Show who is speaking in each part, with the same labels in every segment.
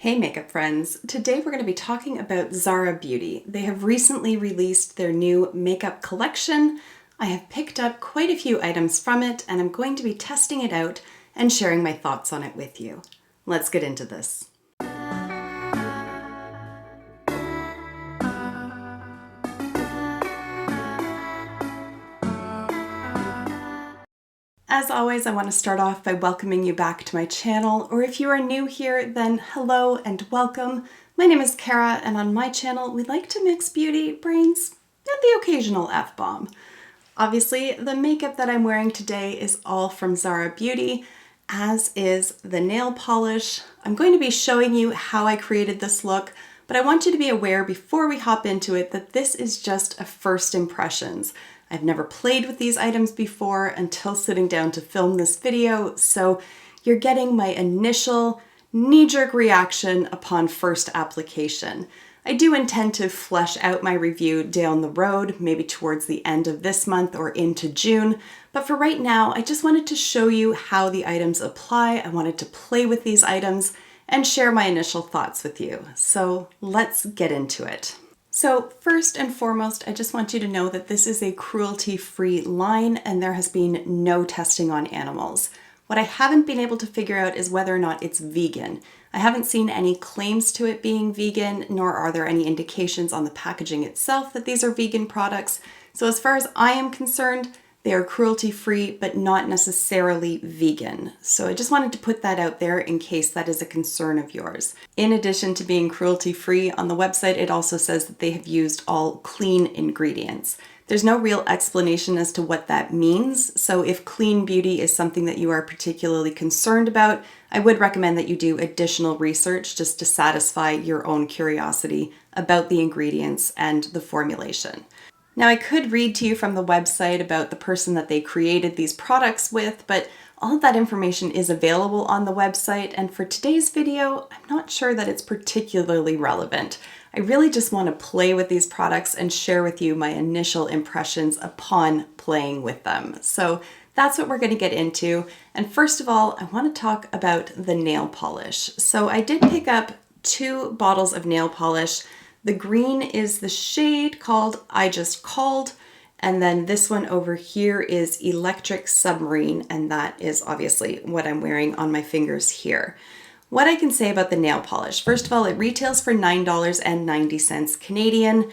Speaker 1: Hey makeup friends! Today we're going to be talking about ZARA Beauty. They have recently released their new makeup collection. I have picked up quite a few items from it and I'm going to be testing it out and sharing my thoughts on it with you. Let's get into this. As always, I want to start off by welcoming you back to my channel, or if you are new here, then hello and welcome. My name is Kara, and on my channel, we like to mix beauty, brains, and the occasional F-bomb. Obviously, the makeup that I'm wearing today is all from ZARA Beauty, as is the nail polish. I'm going to be showing you how I created this look, but I want you to be aware before we hop into it that this is just a first impressions. I've never played with these items before until sitting down to film this video, so you're getting my initial knee-jerk reaction upon first application. I do intend to flesh out my review down the road, maybe towards the end of this month or into June, but for right now, I just wanted to show you how the items apply. I wanted to play with these items and share my initial thoughts with you. So let's get into it. So first and foremost, I just want you to know that this is a cruelty-free line and there has been no testing on animals. What I haven't been able to figure out is whether or not it's vegan. I haven't seen any claims to it being vegan, nor are there any indications on the packaging itself that these are vegan products. So as far as I am concerned, they are cruelty-free, but not necessarily vegan. So I just wanted to put that out there in case that is a concern of yours. In addition to being cruelty-free, on the website it also says that they have used all clean ingredients. There's no real explanation as to what that means, so if clean beauty is something that you are particularly concerned about, I would recommend that you do additional research just to satisfy your own curiosity about the ingredients and the formulation. Now I could read to you from the website about the person that they created these products with, but all of that information is available on the website, and for today's video, I'm not sure that it's particularly relevant. I really just want to play with these products and share with you my initial impressions upon playing with them. So that's what we're going to get into. And first of all, I want to talk about the nail polish. So I did pick up 2 bottles of nail polish. The green is the shade called I Just Called, and then this one over here is Electric Submarine, and that is obviously what I'm wearing on my fingers here. What I can say about the nail polish, first of all, it retails for $9.90 Canadian.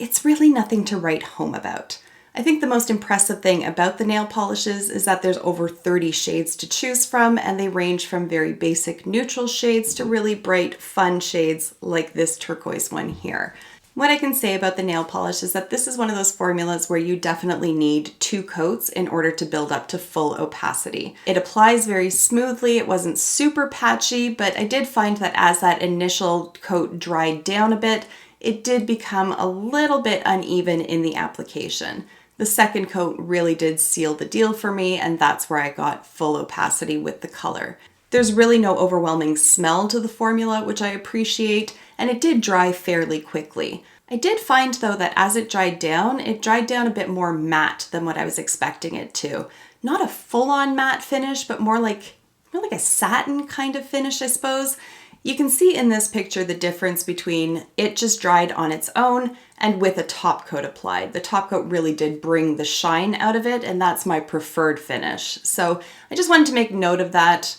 Speaker 1: It's really nothing to write home about. I think the most impressive thing about the nail polishes is that there's over 30 shades to choose from, and they range from very basic neutral shades to really bright, fun shades like this turquoise one here. What I can say about the nail polish is that this is one of those formulas where you definitely need 2 coats in order to build up to full opacity. It applies very smoothly, it wasn't super patchy, but I did find that as that initial coat dried down a bit, it did become a little bit uneven in the application. The second coat really did seal the deal for me, and that's where I got full opacity with the color. There's really no overwhelming smell to the formula, which I appreciate, and it did dry fairly quickly. I did find though that as it dried down a bit more matte than what I was expecting it to. Not a full-on matte finish, but more like a satin kind of finish, I suppose. You can see in this picture the difference between it just dried on its own and with a top coat applied. The top coat really did bring the shine out of it, and that's my preferred finish. So I just wanted to make note of that.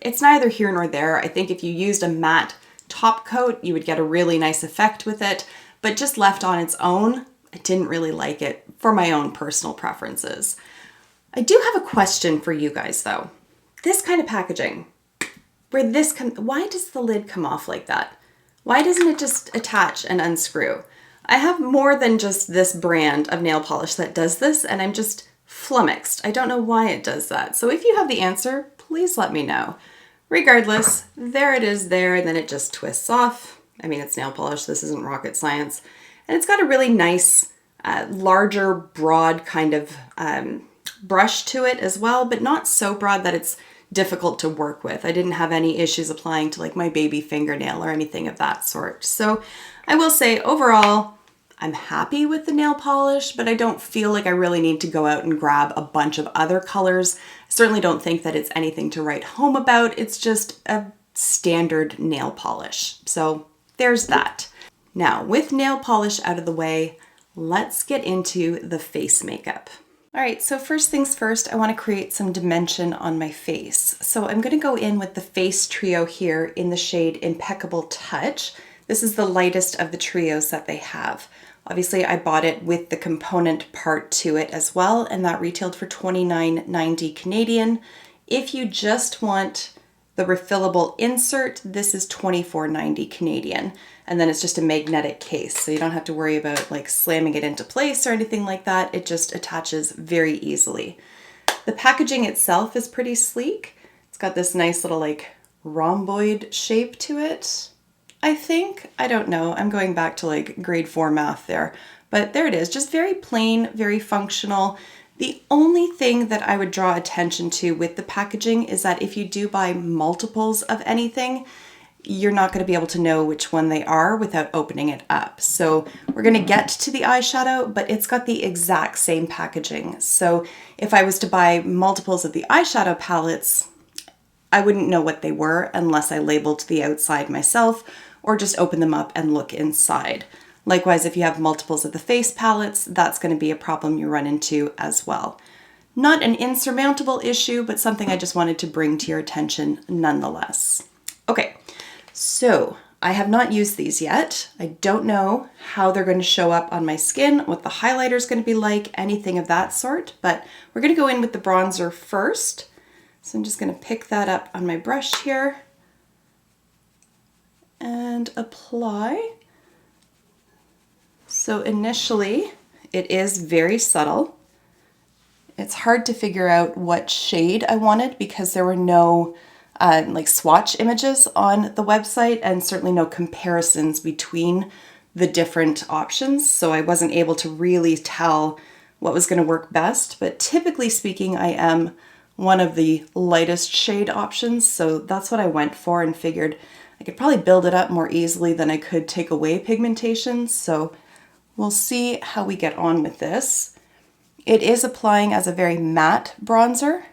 Speaker 1: It's neither here nor there. I think if you used a matte top coat, you would get a really nice effect with it, but just left on its own, I didn't really like it for my own personal preferences. I do have a question for you guys though. This kind of packaging, why does the lid come off like that? Why doesn't it just attach and unscrew? I have more than just this brand of nail polish that does this, and I'm just flummoxed. I don't know why it does that. So if you have the answer, please let me know. Regardless, there it is there, and then it just twists off. I mean, it's nail polish, this isn't rocket science. And it's got a really nice, larger, broad kind of brush to it as well, but not so broad that it's difficult to work with. I didn't have any issues applying to like my baby fingernail or anything of that sort. So I will say overall, I'm happy with the nail polish, but I don't feel like I really need to go out and grab a bunch of other colors. I certainly don't think that it's anything to write home about. It's just a standard nail polish. So there's that. Now, with nail polish out of the way, let's get into the face makeup. All right, so first things first, I want to create some dimension on my face. So I'm going to go in with the Face Trio here in the shade Impeccable Touch. This is the lightest of the trios that they have. Obviously, I bought it with the component part to it as well, and that retailed for $29.90 Canadian. If you just want the refillable insert, this is $24.90 Canadian. And then it's just a magnetic case, so you don't have to worry about like slamming it into place or anything like that. It just attaches very easily. The packaging itself is pretty sleek. It's got this nice little like rhomboid shape to it, I think. I don't know. I'm going back to like grade 4 math there. But there it is, just very plain, very functional. The only thing that I would draw attention to with the packaging is that if you do buy multiples of anything, you're not going to be able to know which one they are without opening it up. So we're going to get to the eyeshadow, but it's got the exact same packaging. So if I was to buy multiples of the eyeshadow palettes, I wouldn't know what they were unless I labeled the outside myself or just open them up and look inside. Likewise, if you have multiples of the face palettes, that's going to be a problem you run into as well. Not an insurmountable issue, but something I just wanted to bring to your attention nonetheless. Okay, so I have not used these yet. I don't know how they're going to show up on my skin, what the highlighter is going to be like, anything of that sort, but we're going to go in with the bronzer first. So I'm just going to pick that up on my brush here and apply. So initially, it is very subtle. It's hard to figure out what shade I wanted because there were no like swatch images on the website and certainly no comparisons between the different options. So I wasn't able to really tell what was going to work best. But typically speaking, I am one of the lightest shade options. So that's what I went for and figured I could probably build it up more easily than I could take away pigmentation. So we'll see how we get on with this. It is applying as a very matte bronzer,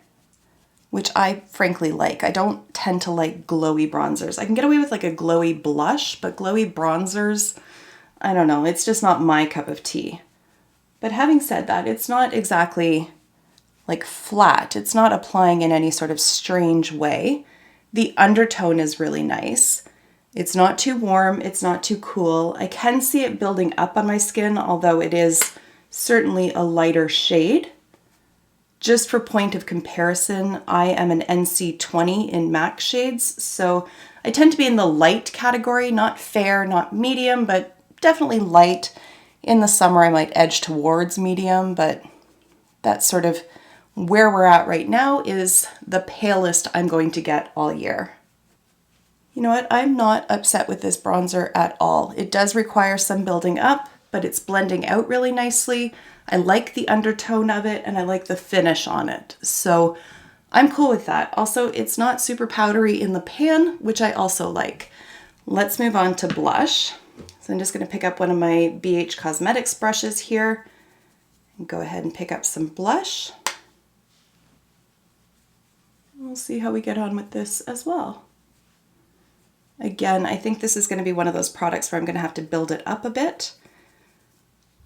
Speaker 1: which I frankly like. I don't tend to like glowy bronzers. I can get away with like a glowy blush, but glowy bronzers, I don't know, it's just not my cup of tea. But having said that, it's not exactly like flat. It's not applying in any sort of strange way. The undertone is really nice. It's not too warm, it's not too cool. I can see it building up on my skin, although it is certainly a lighter shade. Just for point of comparison, I am an NC20 in MAC shades, so I tend to be in the light category, not fair, not medium, but definitely light. In the summer, I might edge towards medium, but that's sort of where we're at right now is the palest I'm going to get all year. You know what? I'm not upset with this bronzer at all. It does require some building up, but it's blending out really nicely. I like the undertone of it and I like the finish on it. So I'm cool with that. Also, it's not super powdery in the pan, which I also like. Let's move on to blush. So I'm just going to pick up one of my BH Cosmetics brushes here and go ahead and pick up some blush. We'll see how we get on with this as well. Again, I think this is going to be one of those products where I'm going to have to build it up a bit,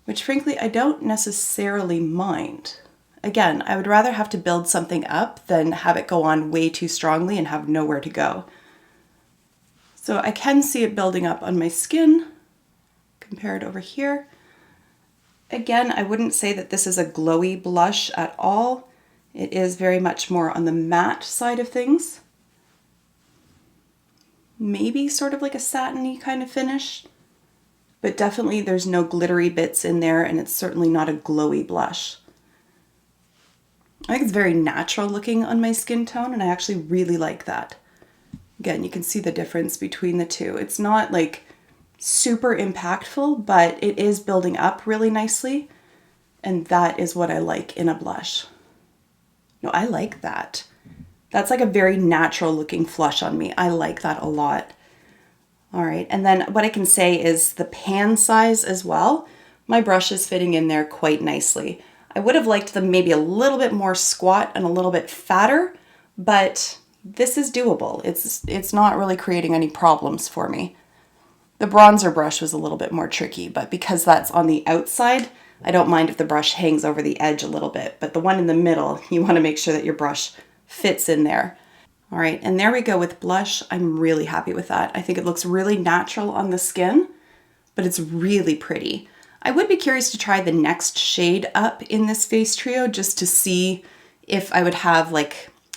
Speaker 1: which frankly, I don't necessarily mind. Again, I would rather have to build something up than have it go on way too strongly and have nowhere to go. So I can see it building up on my skin. Compare it over here. Again, I wouldn't say that this is a glowy blush at all. It is very much more on the matte side of things. Maybe sort of like a satiny kind of finish, but definitely there's no glittery bits in there and it's certainly not a glowy blush. I think it's very natural looking on my skin tone and I actually really like that. Again, you can see the difference between the two. It's not like super impactful, but it is building up really nicely and that is what I like in a blush. No, I like that. That's like a very natural looking flush on me. I like that a lot. All right, and then what I can say is the pan size as well. My brush is fitting in there quite nicely. I would have liked them maybe a little bit more squat and a little bit fatter, but this is doable. It's not really creating any problems for me. The bronzer brush was a little bit more tricky, but because that's on the outside, I don't mind if the brush hangs over the edge a little bit, but the one in the middle, you want to make sure that your brush fits in there. All right, and there we go with blush. I'm really happy with that. I think it looks really natural on the skin, but it's really pretty. I would be curious to try the next shade up in this face trio just to see if I would have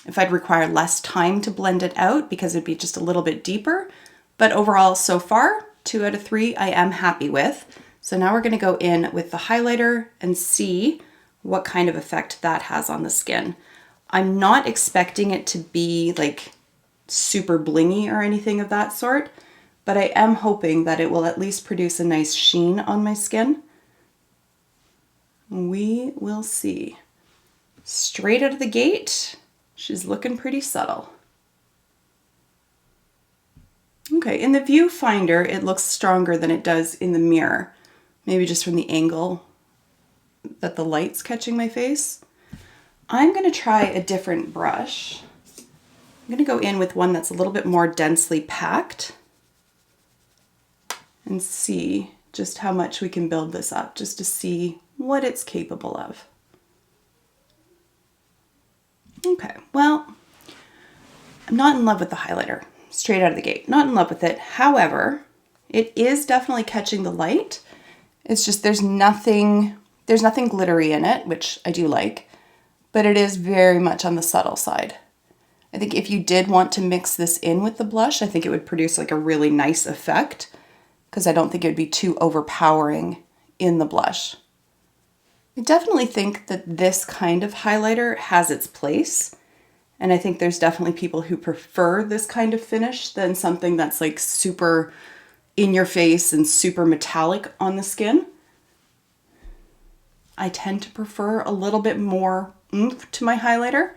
Speaker 1: if I'd require less time to blend it out because it'd be just a little bit deeper. But overall, so far, 2 out of 3 I am happy with. So now we're gonna go in with the highlighter and see what kind of effect that has on the skin. I'm not expecting it to be like super blingy or anything of that sort, but I am hoping that it will at least produce a nice sheen on my skin. We will see. Straight out of the gate, she's looking pretty subtle. Okay, in the viewfinder, it looks stronger than it does in the mirror. Maybe just from the angle that the light's catching my face. I'm gonna try a different brush. I'm gonna go in with one that's a little bit more densely packed and see just how much we can build this up, just to see what it's capable of. Okay, well, I'm not in love with the highlighter, straight out of the gate. Not in love with it. However, it is definitely catching the light. It's just there's nothing glittery in it, which I do like, but it is very much on the subtle side. I think if you did want to mix this in with the blush, I think it would produce like a really nice effect because I don't think it would be too overpowering in the blush. I definitely think that this kind of highlighter has its place. And I think there's definitely people who prefer this kind of finish than something that's like super in your face and super metallic on the skin. I tend to prefer a little bit more oomph to my highlighter,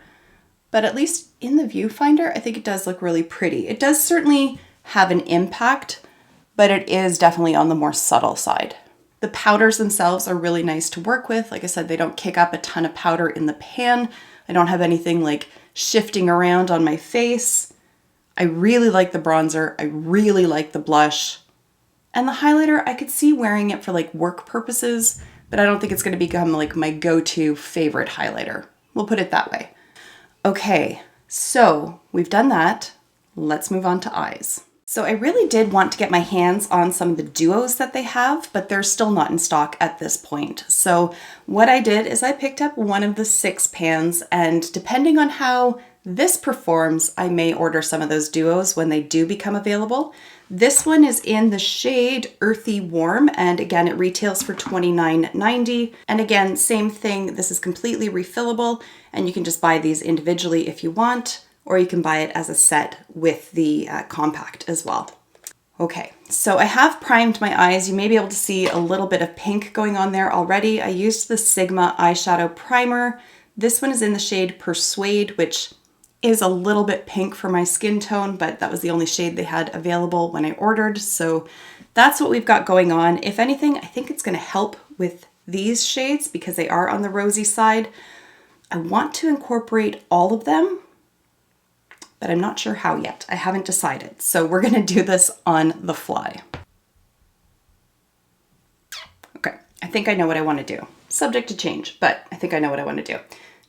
Speaker 1: but at least in the viewfinder, I think it does look really pretty. It does certainly have an impact, but it is definitely on the more subtle side. The powders themselves are really nice to work with. Like I said, they don't kick up a ton of powder in the pan. I don't have anything like shifting around on my face. I really like the bronzer. I really like the blush. And the highlighter, I could see wearing it for like work purposes, but I don't think it's going to become like my go-to favorite highlighter. We'll put it that way. Okay, so we've done that. Let's move on to eyes. So I really did want to get my hands on some of the duos that they have, but they're still not in stock at this point. So what I did is I picked up one of the 6 pans, and depending on how this performs, I may order some of those duos when they do become available. This one is in the shade Earthy Warm, and again, it retails for $29.90. And again, same thing, this is completely refillable, and you can just buy these individually if you want, or you can buy it as a set with the compact as well. Okay, so I have primed my eyes. You may be able to see a little bit of pink going on there already. I used the Sigma eyeshadow primer. This one is in the shade Persuade, which is a little bit pink for my skin tone, but that was the only shade they had available when I ordered. So that's what we've got going on. If anything, I think it's gonna help with these shades because they are on the rosy side. I want to incorporate all of them, but I'm not sure how yet. I haven't decided. So we're gonna do this on the fly. Okay, I think I know what I wanna do. Subject to change, but I think I know what I wanna do.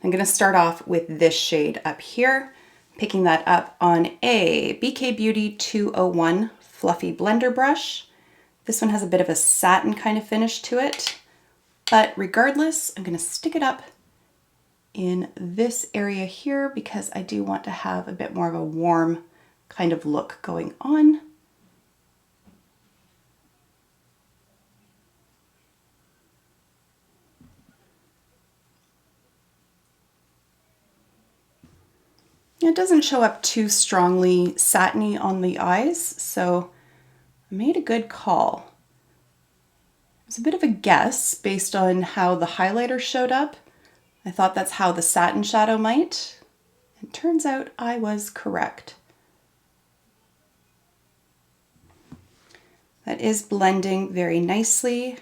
Speaker 1: I'm gonna start off with this shade up here, picking that up on a BK Beauty 201 Fluffy Blender brush. This one has a bit of a satin kind of finish to it, but regardless, I'm gonna stick it up in this area here because I do want to have a bit more of a warm kind of look going on. It doesn't show up too strongly satiny on the eyes, so I made a good call. It was a bit of a guess based on how the highlighter showed up. I thought that's how the satin shadow might. It turns out I was correct. That is blending very nicely.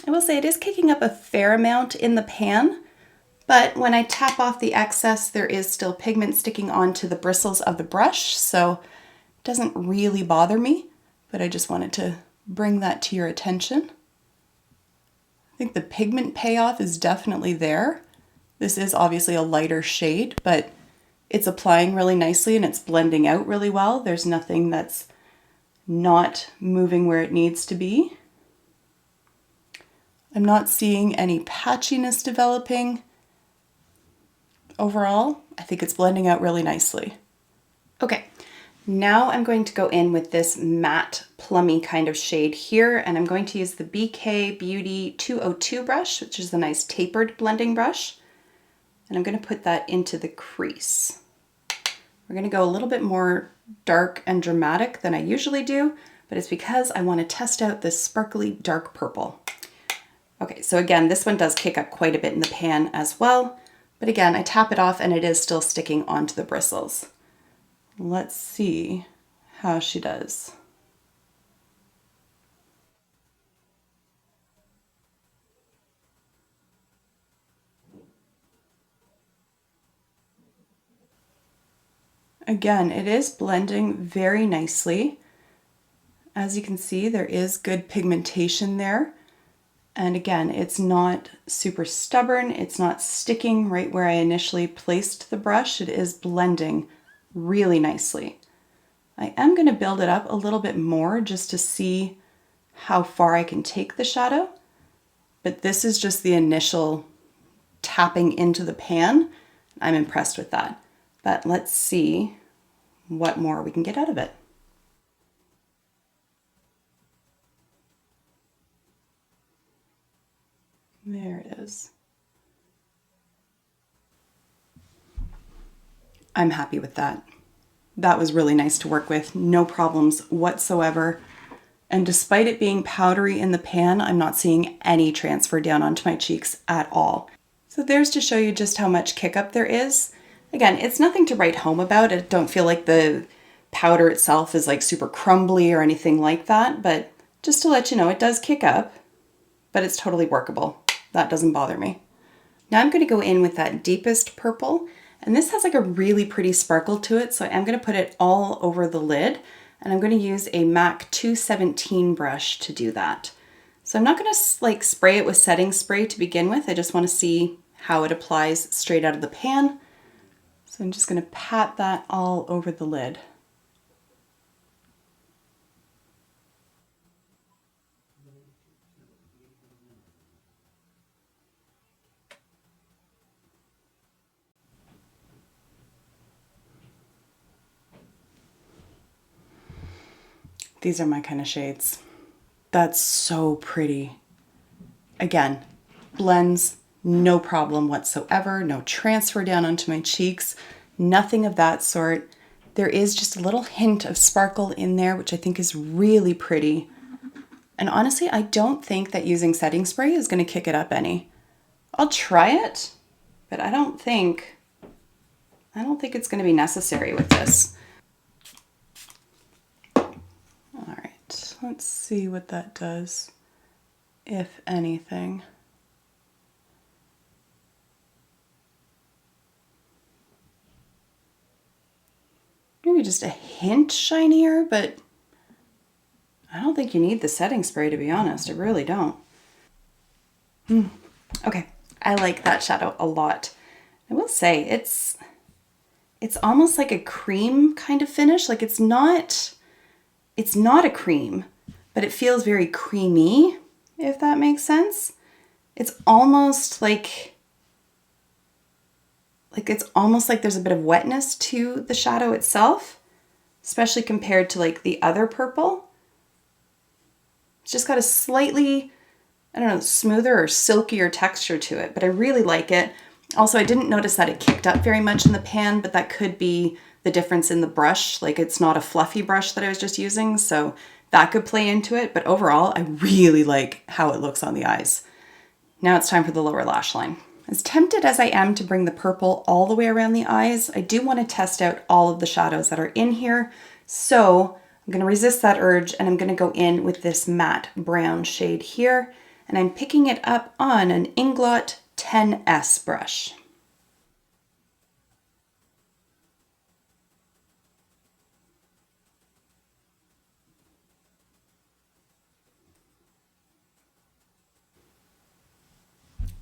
Speaker 1: I will say it is kicking up a fair amount in the pan, But when I tap off the excess, there is still pigment sticking onto the bristles of the brush, so it doesn't really bother me, but I just wanted to bring that to your attention. I think the pigment payoff is definitely there. This is obviously a lighter shade, but it's applying really nicely and it's blending out really well. There's nothing that's not moving where it needs to be. I'm not seeing any patchiness developing. Overall, I think it's blending out really nicely. Okay, now I'm going to go in with this matte plummy kind of shade here, and I'm going to use the BK Beauty 202 brush, which is a nice tapered blending brush. And I'm going to put that into the crease. We're going to go a little bit more dark and dramatic than I usually do, but it's because I want to test out this sparkly dark purple. Okay, so again, this one does kick up quite a bit in the pan as well, but again, I tap it off and it is still sticking onto the bristles. Let's see how she does. Again, it is blending very nicely. As you can see, there is good pigmentation there. And again, it's not super stubborn. It's not sticking right where I initially placed the brush. It is blending really nicely. I am going to build it up a little bit more just to see how far I can take the shadow. But this is just the initial tapping into the pan. I'm impressed with that. But let's see what more we can get out of it. There it is. I'm happy with that. That was really nice to work with. No problems whatsoever. And despite it being powdery in the pan, I'm not seeing any transfer down onto my cheeks at all. So there's to show you just how much kick up there is. Again, it's nothing to write home about. I don't feel like the powder itself is like super crumbly or anything like that, but just to let you know, it does kick up, but it's totally workable. That doesn't bother me. Now I'm going to go in with that deepest purple, and this has like a really pretty sparkle to it, so I'm going to put it all over the lid, and I'm going to use a MAC 217 brush to do that. So I'm not going to like spray it with setting spray to begin with. I just want to see how it applies straight out of the pan. So I'm just going to pat that all over the lid. These are my kind of shades. That's so pretty. Again, blends, no problem whatsoever, no transfer down onto my cheeks, nothing of that sort. There is just a little hint of sparkle in there, which I think is really pretty. And honestly, I don't think that using setting spray is going to kick it up any. I'll try it, but I don't think it's going to be necessary with this. All right, let's see what that does, if anything. Maybe just a hint shinier, but I don't think you need the setting spray, to be honest. I really don't. Okay, I like that shadow a lot. I will say it's almost like a cream kind of finish. Like it's not a cream, but it feels very creamy, if that makes sense. It's almost like there's a bit of wetness to the shadow itself, especially compared to like the other purple. It's just got a slightly, I don't know, smoother or silkier texture to it, but I really like it. Also, I didn't notice that it kicked up very much in the pan, but that could be the difference in the brush. Like it's not a fluffy brush that I was just using, so that could play into it. But overall, I really like how it looks on the eyes. Now it's time for the lower lash line. As tempted as I am to bring the purple all the way around the eyes, I do want to test out all of the shadows that are in here. So I'm going to resist that urge and I'm going to go in with this matte brown shade here. And I'm picking it up on an Inglot 10S brush.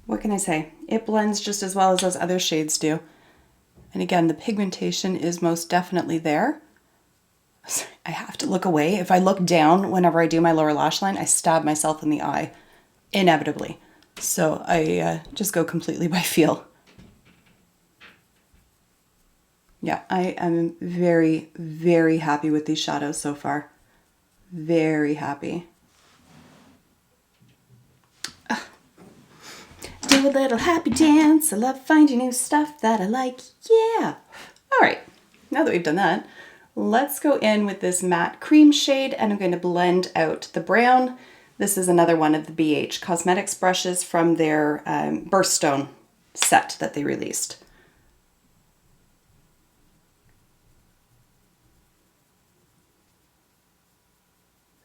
Speaker 1: what can I say? It blends just as well as those other shades do. And again, the pigmentation is most definitely there. I have to look away. If I look down whenever I do my lower lash line, I stab myself in the eye, inevitably. So I just go completely by feel. Yeah, I am very, very happy with these shadows so far. Very happy. Do a little happy dance. I love finding new stuff that I like. Yeah. All right, now that we've done that, let's go in with this matte cream shade and I'm going to blend out the brown. This is another one of the BH Cosmetics brushes from their Birthstone set that they released.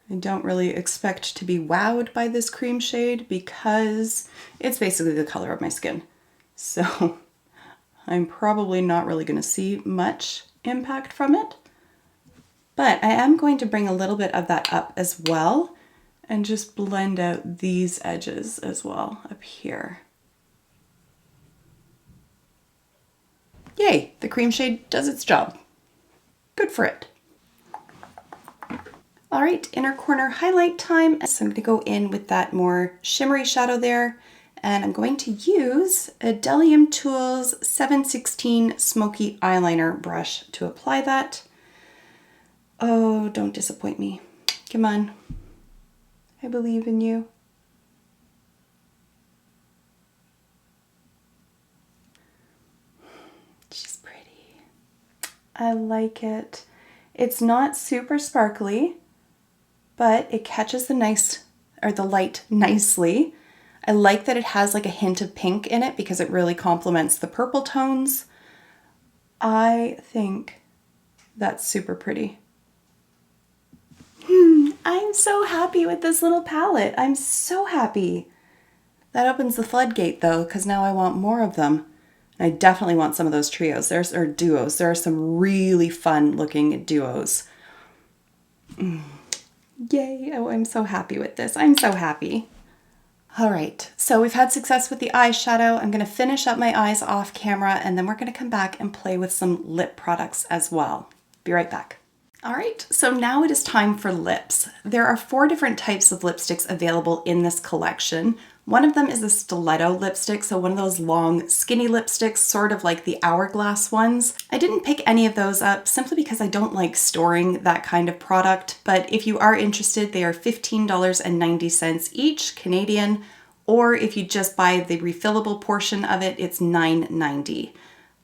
Speaker 1: I don't really expect to be wowed by this cream shade because it's basically the color of my skin. So I'm probably not really going to see much impact from it. But I am going to bring a little bit of that up as well and just blend out these edges as well up here. Yay, the cream shade does its job. Good for it. All right, inner corner highlight time. So I'm going to go in with that more shimmery shadow there. And I'm going to use a Delium Tools 716 Smoky Eyeliner brush to apply that. Oh, don't disappoint me. Come on. I believe in you. She's pretty. I like it. It's not super sparkly, but it catches the light nicely. I like that it has like a hint of pink in it because it really complements the purple tones. I think that's super pretty. I'm so happy with this little palette. I'm so happy. That opens the floodgate though, because now I want more of them. I definitely want some of those trios. Or duos. There are some really fun looking duos. Yay. Oh, I'm so happy with this. I'm so happy. All right, so we've had success with the eyeshadow. I'm gonna finish up my eyes off camera and then we're gonna come back and play with some lip products as well. Be right back. All right, so now it is time for lips. There are 4 different types of lipsticks available in this collection. One of them is a stiletto lipstick, so one of those long, skinny lipsticks, sort of like the hourglass ones. I didn't pick any of those up simply because I don't like storing that kind of product, but if you are interested, they are $15.90 each, Canadian, or if you just buy the refillable portion of it, it's $9.90.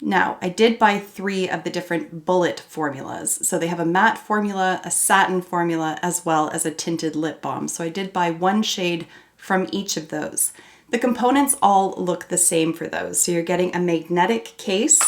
Speaker 1: Now, I did buy 3 of the different bullet formulas. So they have a matte formula, a satin formula, as well as a tinted lip balm. So I did buy 1 shade from each of those. The components all look the same for those. So you're getting a magnetic case.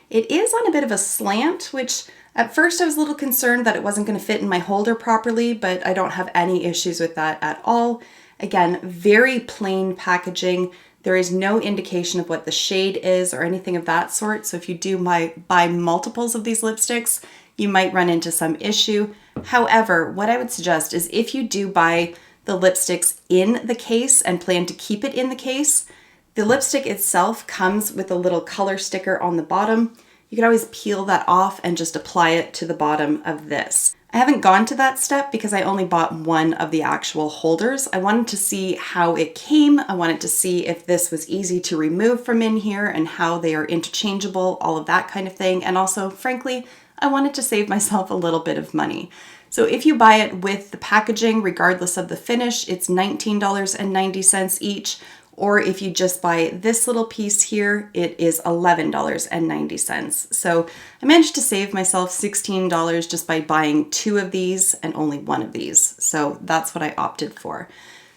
Speaker 1: It is on a bit of a slant, which at first I was a little concerned that it wasn't going to fit in my holder properly, but I don't have any issues with that at all. Again, very plain packaging. There is no indication of what the shade is or anything of that sort. So if you do buy multiples of these lipsticks, you might run into some issue. However, what I would suggest is if you do buy the lipsticks in the case and plan to keep it in the case, the lipstick itself comes with a little color sticker on the bottom. You can always peel that off and just apply it to the bottom of this. I haven't gone to that step because I only bought 1 of the actual holders. I wanted to see how it came. I wanted to see if this was easy to remove from in here and how they are interchangeable, all of that kind of thing. And also, frankly, I wanted to save myself a little bit of money. So if you buy it with the packaging, regardless of the finish, it's $19.90 each. Or if you just buy this little piece here, it is $11.90. So I managed to save myself $16 just by buying 2 of these and only 1 of these. So that's what I opted for.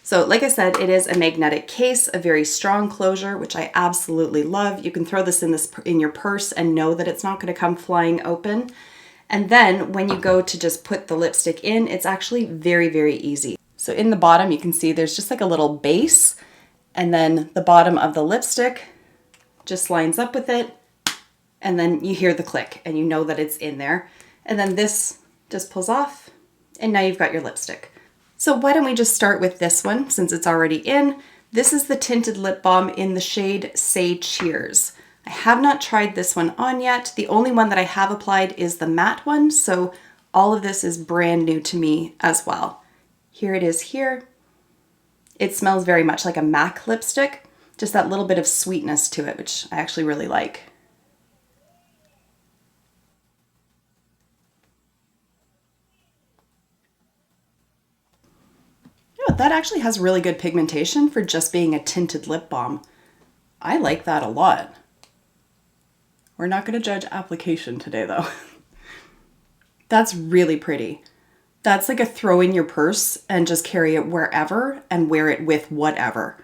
Speaker 1: So like I said, it is a magnetic case, a very strong closure, which I absolutely love. You can throw this in your purse and know that it's not going to come flying open. And then when you go to just put the lipstick in, it's actually very, very easy. So in the bottom, you can see there's just like a little base. And then the bottom of the lipstick just lines up with it. And then you hear the click and you know that it's in there. And then this just pulls off and now you've got your lipstick. So why don't we just start with this one since it's already in. This is the tinted lip balm in the shade Say Cheers. I have not tried this one on yet. The only one that I have applied is the matte one, so all of this is brand new to me as well. Here it is here. It smells very much like a MAC lipstick, just that little bit of sweetness to it, which I actually really like. Yeah, that actually has really good pigmentation for just being a tinted lip balm. I like that a lot. We're not going to judge application today though. That's really pretty. That's like a throw in your purse and just carry it wherever and wear it with whatever.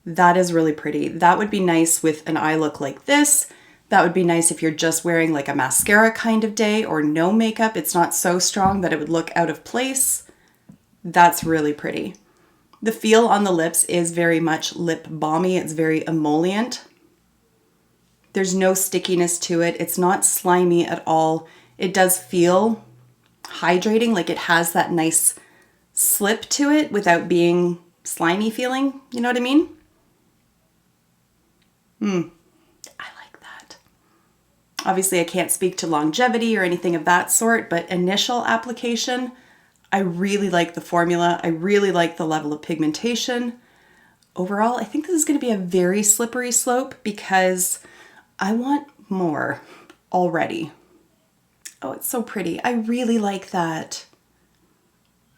Speaker 1: That is really pretty. That would be nice with an eye look like this. That would be nice if you're just wearing like a mascara kind of day or no makeup. It's not so strong that it would look out of place. That's really pretty. The feel on the lips is very much lip balmy. It's very emollient. There's no stickiness to it. It's not slimy at all. It does feel hydrating, like it has that nice slip to it without being slimy feeling. You know what I mean? I like that. Obviously, I can't speak to longevity or anything of that sort, but initial application, I really like the formula. I really like the level of pigmentation. Overall, I think this is going to be a very slippery slope because I want more already. Oh, it's so pretty. I really like that.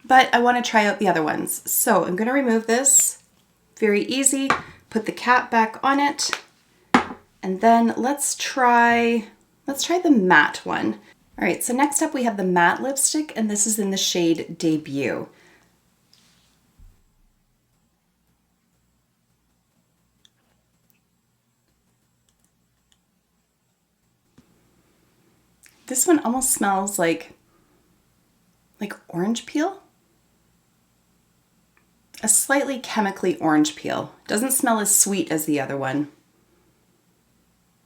Speaker 1: But I want to try out the other ones. So I'm going to remove this. Very easy. Put the cap back on it. And then let's try the matte one. All right, so next up we have the matte lipstick, and this is in the shade Debut. This one almost smells like orange peel. A slightly chemically orange peel. Doesn't smell as sweet as the other one.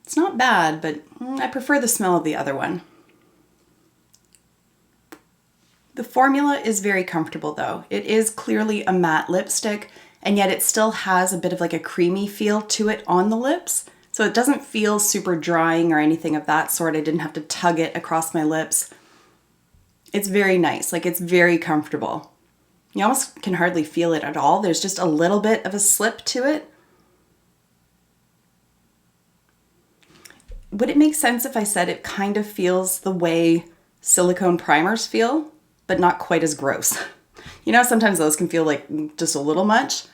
Speaker 1: It's not bad, but I prefer the smell of the other one. The formula is very comfortable though. It is clearly a matte lipstick, and yet it still has a bit of like a creamy feel to it on the lips. So it doesn't feel super drying or anything of that sort. I didn't have to tug it across my lips. It's very nice, like it's very comfortable. You almost can hardly feel it at all. There's just a little bit of a slip to it. Would it make sense if I said it kind of feels the way silicone primers feel, but not quite as gross? You know, sometimes those can feel like just a little much.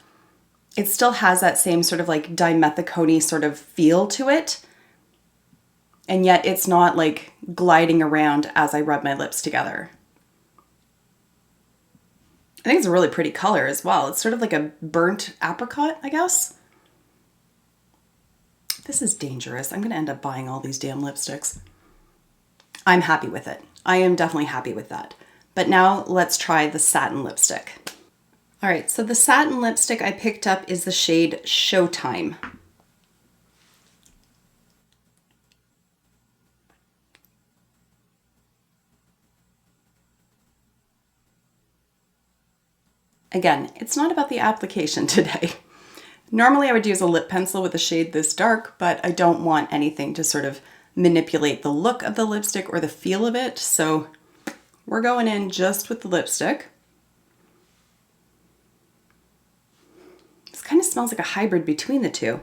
Speaker 1: It still has that same sort of like dimethicone sort of feel to it. And yet it's not like gliding around as I rub my lips together. I think it's a really pretty color as well. It's sort of like a burnt apricot, I guess. This is dangerous. I'm going to end up buying all these damn lipsticks. I'm happy with it. I am definitely happy with that. But now let's try the satin lipstick. All right, so the satin lipstick I picked up is the shade Showtime. Again, it's not about the application today. Normally I would use a lip pencil with a shade this dark, but I don't want anything to sort of manipulate the look of the lipstick or the feel of it, so we're going in just with the lipstick. This kind of smells like a hybrid between the two.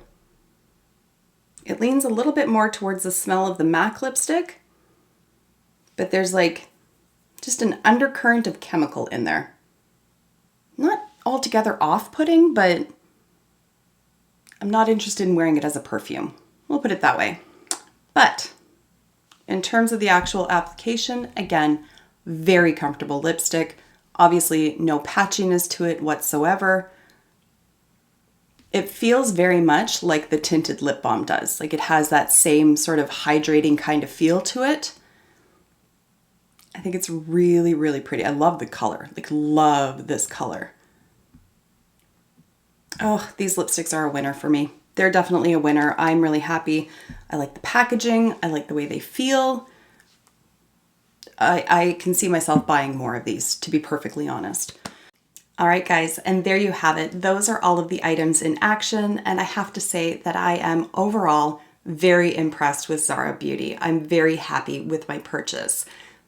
Speaker 1: It leans a little bit more towards the smell of the MAC lipstick, but there's like just an undercurrent of chemical in there. Not altogether off-putting, but I'm not interested in wearing it as a perfume. We'll put it that way. But in terms of the actual application, again, very comfortable lipstick. Obviously, no patchiness to it whatsoever. It feels very much like the tinted lip balm does. Like it has that same sort of hydrating kind of feel to it. I think it's really, really pretty. I love the color, like love this color. Oh, these lipsticks are a winner for me. They're definitely a winner. I'm really happy. I like the packaging. I like the way they feel. I can see myself buying more of these, to be perfectly honest. All right, guys, and there you have it. Those are all of the items in action, and I have to say that I am overall very impressed with ZARA Beauty. I'm very happy with my purchase.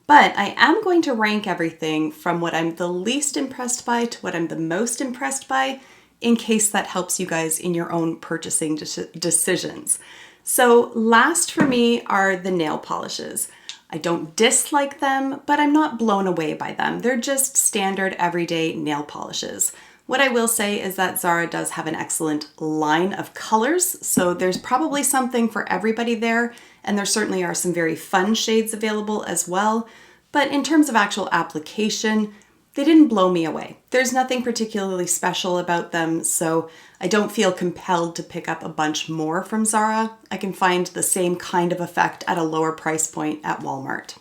Speaker 1: But I am going to rank everything from what I'm the least impressed by to what I'm the most impressed by, in case that helps you guys in your own purchasing decisions. So last for me are the nail polishes. I don't dislike them, but I'm not blown away by them. They're just standard everyday nail polishes. What I will say is that ZARA does have an excellent line of colors, so there's probably something for everybody there, and there certainly are some very fun shades available as well. But in terms of actual application, they didn't blow me away. There's nothing particularly special about them, so I don't feel compelled to pick up a bunch more from ZARA. I can find the same kind of effect at a lower price point at Walmart.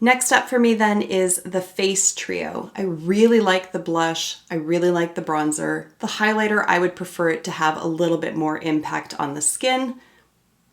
Speaker 1: Next up for me then is the face trio. I really like the blush. I really like the bronzer. The highlighter, I would prefer it to have a little bit more impact on the skin.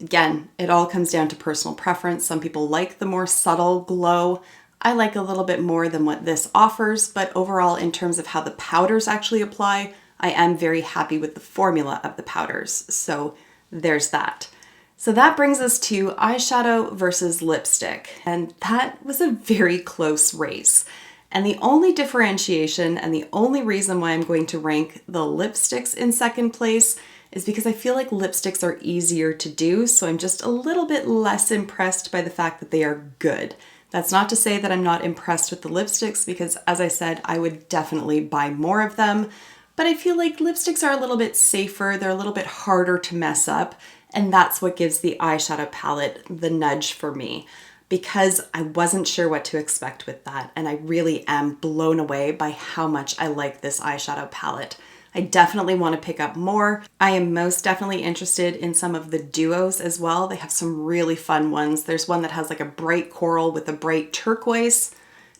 Speaker 1: Again, it all comes down to personal preference. Some people like the more subtle glow. I like a little bit more than what this offers, but overall in terms of how the powders actually apply, I am very happy with the formula of the powders. So there's that. So that brings us to eyeshadow versus lipstick, and that was a very close race. And the only differentiation and the only reason why I'm going to rank the lipsticks in second place is because I feel like lipsticks are easier to do, so I'm just a little bit less impressed by the fact that they are good. That's not to say that I'm not impressed with the lipsticks, because as I said, I would definitely buy more of them, but I feel like lipsticks are a little bit safer, they're a little bit harder to mess up, and that's what gives the eyeshadow palette the nudge for me, because I wasn't sure what to expect with that, and I really am blown away by how much I like this eyeshadow palette. I definitely want to pick up more. I am most definitely interested in some of the duos as well. They have some really fun ones. There's one that has like a bright coral with a bright turquoise.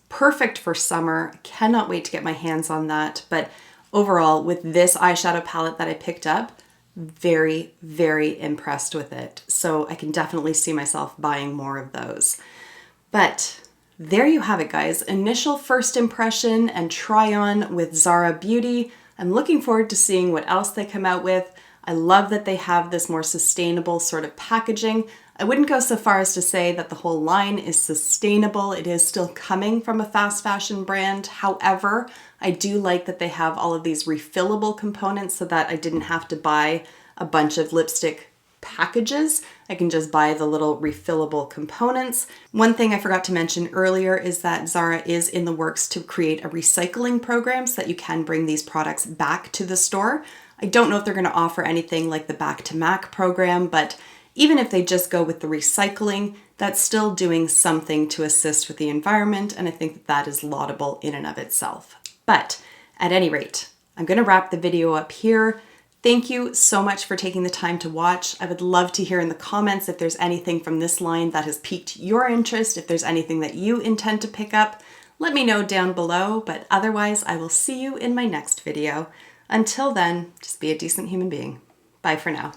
Speaker 1: Perfect for summer. I cannot wait to get my hands on that. But overall, with this eyeshadow palette that I picked up, very, very impressed with it. So I can definitely see myself buying more of those. But there you have it, guys. Initial first impression and try on with ZARA Beauty. I'm looking forward to seeing what else they come out with. I love that they have this more sustainable sort of packaging. I wouldn't go so far as to say that the whole line is sustainable. It is still coming from a fast fashion brand. However, I do like that they have all of these refillable components so that I didn't have to buy a bunch of lipstick packages. I can just buy the little refillable components. One thing I forgot to mention earlier is that ZARA is in the works to create a recycling program so that you can bring these products back to the store. I don't know if they're going to offer anything like the Back to Mac program, but even if they just go with the recycling, that's still doing something to assist with the environment, and I think that that is laudable in and of itself. But at any rate, I'm going to wrap the video up here. Thank you so much for taking the time to watch. I would love to hear in the comments if there's anything from this line that has piqued your interest, if there's anything that you intend to pick up. Let me know down below, but otherwise I will see you in my next video. Until then, just be a decent human being. Bye for now.